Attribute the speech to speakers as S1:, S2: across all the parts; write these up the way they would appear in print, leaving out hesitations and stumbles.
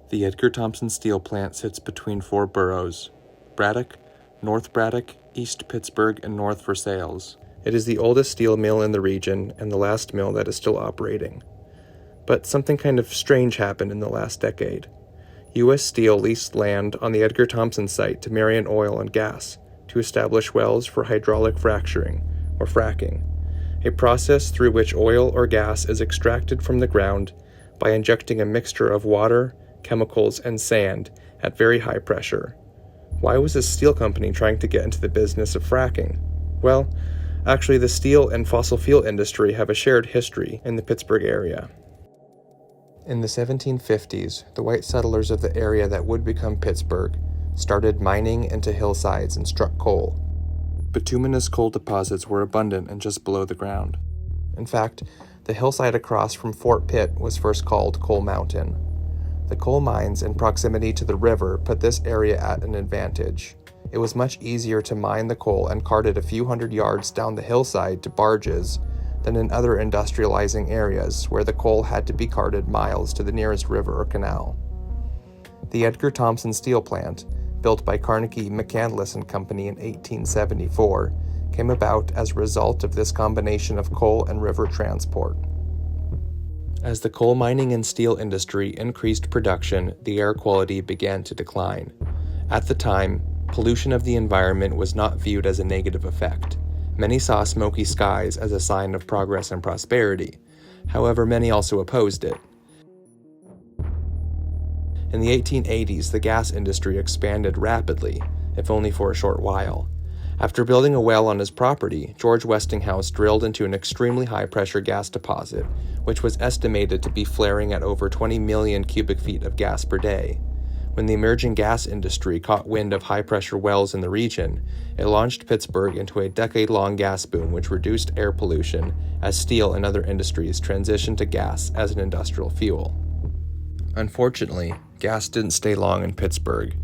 S1: The Edgar Thomson Steel Plant sits between four boroughs: Braddock, North Braddock, East Pittsburgh, and North Versailles. It is the oldest steel mill in the region and the last mill that is still operating. But something kind of strange happened in the last decade. U.S. Steel leased land on the Edgar Thomson site to Marion Oil and Gas to establish wells for hydraulic fracturing, or fracking, a process through which oil or gas is extracted from the ground by injecting a mixture of water, chemicals, and sand at very high pressure. Why was this steel company trying to get into the business of fracking? Well, actually, the steel and fossil fuel industry have a shared history in the Pittsburgh area. In the 1750s, the white settlers of the area that would become Pittsburgh started mining into hillsides and struck coal. Bituminous coal deposits were abundant and just below the ground. In fact, the hillside across from Fort Pitt was first called Coal Mountain. The coal mines in proximity to the river put this area at an advantage. It was much easier to mine the coal and cart it a few hundred yards down the hillside to barges than in other industrializing areas where the coal had to be carted miles to the nearest river or canal. The Edgar Thomson Steel Plant, built by Carnegie McCandless and Company in 1874, came about as a result of this combination of coal and river transport. As the coal mining and steel industry increased production, the air quality began to decline. At the time, pollution of the environment was not viewed as a negative effect. Many saw smoky skies as a sign of progress and prosperity. However, many also opposed it. In the 1880s, the gas industry expanded rapidly, if only for a short while. After building a well on his property, George Westinghouse drilled into an extremely high-pressure gas deposit, which was estimated to be flaring at over 20 million cubic feet of gas per day. When the emerging gas industry caught wind of high-pressure wells in the region, it launched Pittsburgh into a decade-long gas boom which reduced air pollution as steel and other industries transitioned to gas as an industrial fuel. Unfortunately, gas didn't stay long in Pittsburgh,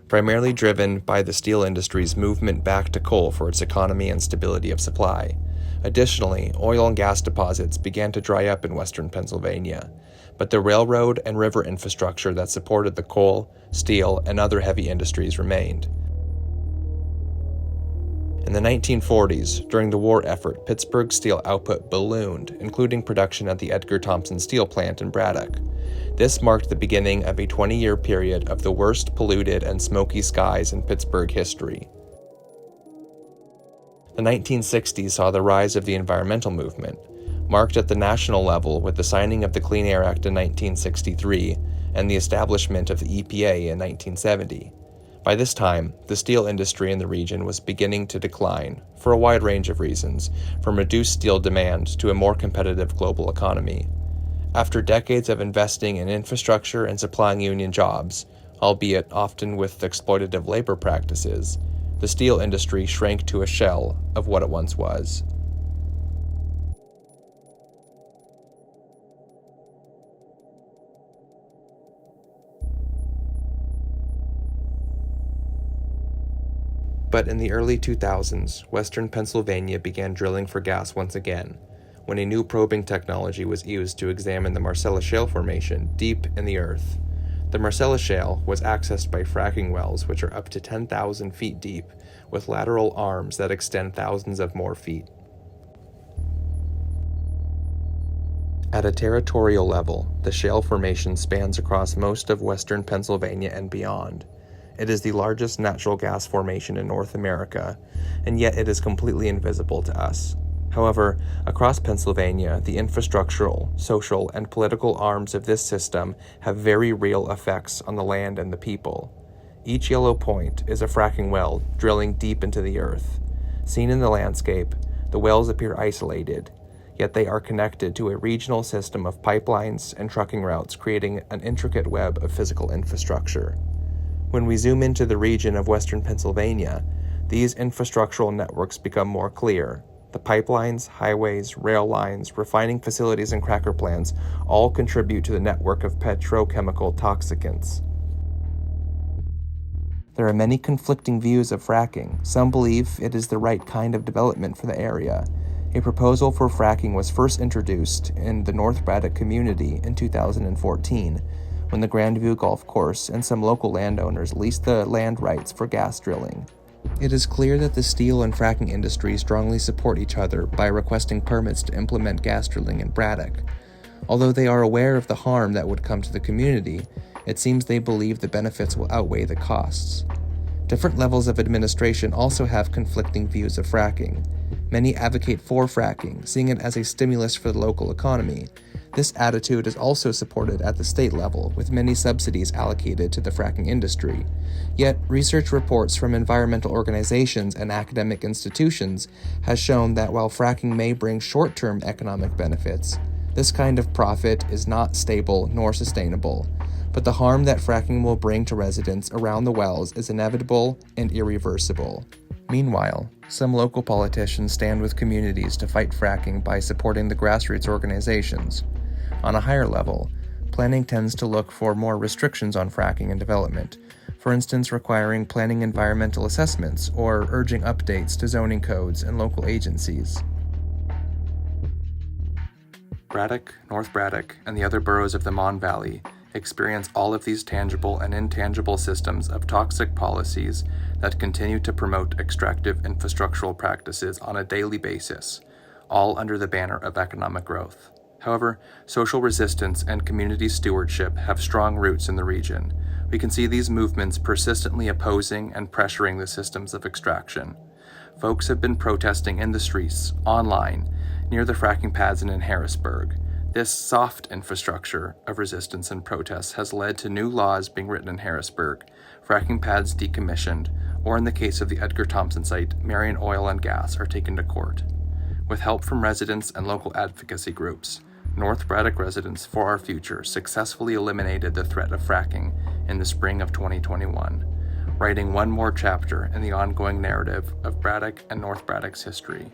S1: primarily driven by the steel industry's movement back to coal for its economy and stability of supply. Additionally, oil and gas deposits began to dry up in western Pennsylvania, but the railroad and river infrastructure that supported the coal, steel, and other heavy industries remained. In the 1940s, during the war effort, Pittsburgh's steel output ballooned, including production at the Edgar Thomson Steel Plant in Braddock. This marked the beginning of a 20-year period of the worst polluted and smoky skies in Pittsburgh history. The 1960s saw the rise of the environmental movement, marked at the national level with the signing of the Clean Air Act in 1963 and the establishment of the EPA in 1970. By this time, the steel industry in the region was beginning to decline, for a wide range of reasons, from reduced steel demand to a more competitive global economy. After decades of investing in infrastructure and supplying union jobs, albeit often with exploitative labor practices, the steel industry shrank to a shell of what it once was. But in the early 2000s, western Pennsylvania began drilling for gas once again, when a new probing technology was used to examine the Marcellus Shale formation deep in the earth. The Marcellus Shale was accessed by fracking wells which are up to 10,000 feet deep, with lateral arms that extend thousands of more feet. At a territorial level, the shale formation spans across most of western Pennsylvania and beyond. It is the largest natural gas formation in North America, and yet it is completely invisible to us. However, across Pennsylvania, the infrastructural, social, and political arms of this system have very real effects on the land and the people. Each yellow point is a fracking well drilling deep into the earth. Seen in the landscape, the wells appear isolated, yet they are connected to a regional system of pipelines and trucking routes, creating an intricate web of physical infrastructure. When we zoom into the region of western Pennsylvania, these infrastructural networks become more clear. The pipelines, highways, rail lines, refining facilities, and cracker plants all contribute to the network of petrochemical toxicants. There are many conflicting views of fracking. Some believe it is the right kind of development for the area. A proposal for fracking was first introduced in the North Braddock community in 2014, when the Grandview Golf Course and some local landowners leased the land rights for gas drilling. It is clear that the steel and fracking industries strongly support each other by requesting permits to implement gas drilling in Braddock. Although they are aware of the harm that would come to the community, it seems they believe the benefits will outweigh the costs. Different levels of administration also have conflicting views of fracking. Many advocate for fracking, seeing it as a stimulus for the local economy. This attitude is also supported at the state level, with many subsidies allocated to the fracking industry. Yet, research reports from environmental organizations and academic institutions has shown that while fracking may bring short-term economic benefits, this kind of profit is not stable nor sustainable. But the harm that fracking will bring to residents around the wells is inevitable and irreversible. Meanwhile, some local politicians stand with communities to fight fracking by supporting the grassroots organizations. On a higher level, planning tends to look for more restrictions on fracking and development, for instance requiring planning environmental assessments or urging updates to zoning codes and local agencies. Braddock, North Braddock, and the other boroughs of the Mon Valley experience all of these tangible and intangible systems of toxic policies that continue to promote extractive infrastructural practices on a daily basis, all under the banner of economic growth. However, social resistance and community stewardship have strong roots in the region. We can see these movements persistently opposing and pressuring the systems of extraction. Folks have been protesting in the streets, online, near the fracking pads and in Harrisburg. This soft infrastructure of resistance and protests has led to new laws being written in Harrisburg, fracking pads decommissioned, or in the case of the Edgar Thompson site, Marion Oil and Gas are taken to court. With help from residents and local advocacy groups, North Braddock residents for our future successfully eliminated the threat of fracking in the spring of 2021, writing one more chapter in the ongoing narrative of Braddock and North Braddock's history.